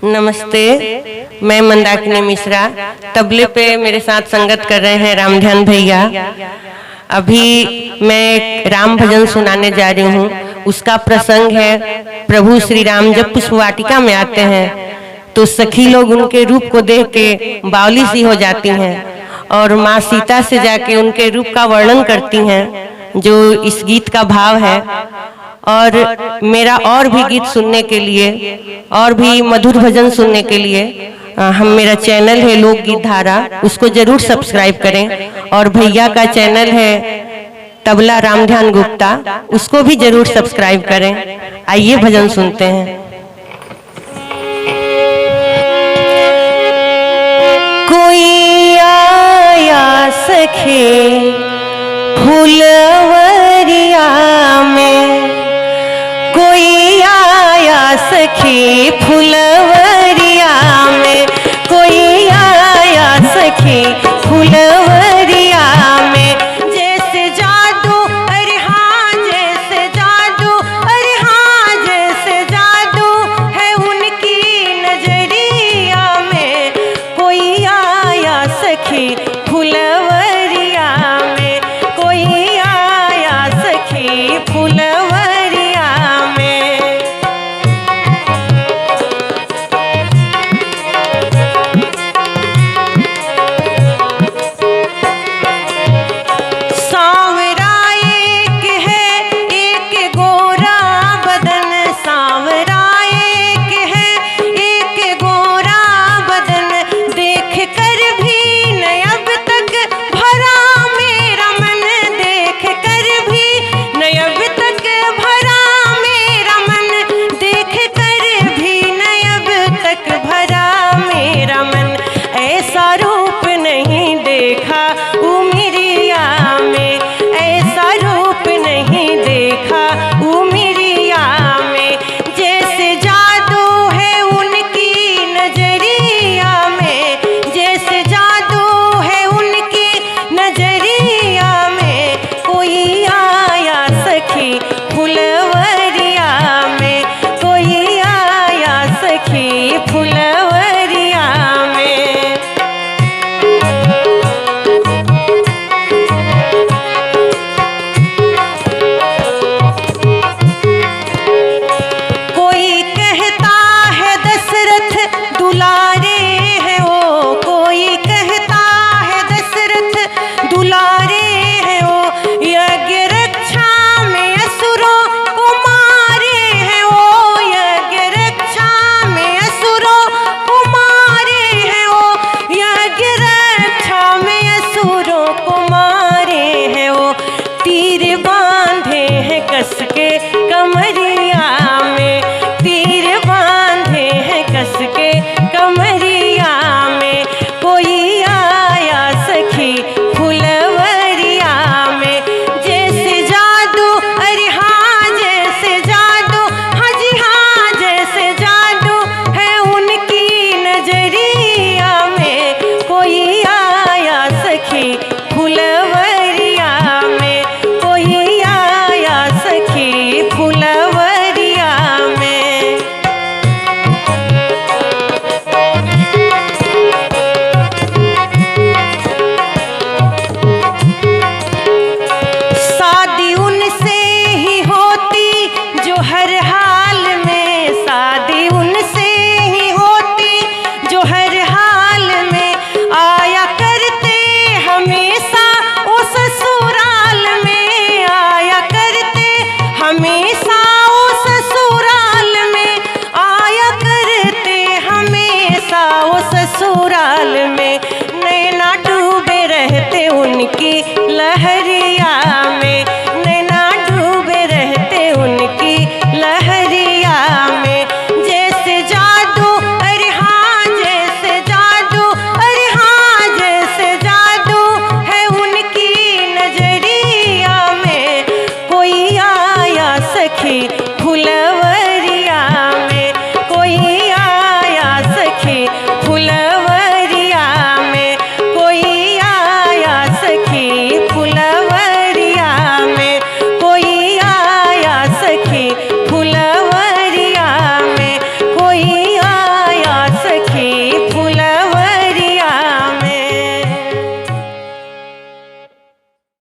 नमस्ते, मैं मंदाकिनी मिश्रा। तबले पे मेरे साथ संगत कर रहे हैं रामध्यान भैया। अभी मैं एक राम भजन सुनाने जा रही हूँ। उसका प्रसंग है, प्रभु श्री राम जब पुष्प वाटिका में आते हैं तो सखी लोग उनके रूप को देख के बावली सी हो जाती हैं और माँ सीता से जाके उनके रूप का वर्णन करती हैं, जो इस गीत का भाव है। और मेरा और भी गीत सुनने के लिए और भी मधुर भजन सुनने के लिए हम मेरा चैनल है लोकगीत धारा, उसको जरूर सब्सक्राइब करें। और भैया का चैनल है तबला रामध्यान गुप्ता, उसको भी जरूर सब्सक्राइब करें। आइए भजन सुनते हैं। कोई आया सखे फुलवरिया में, कोई आया सखी फुल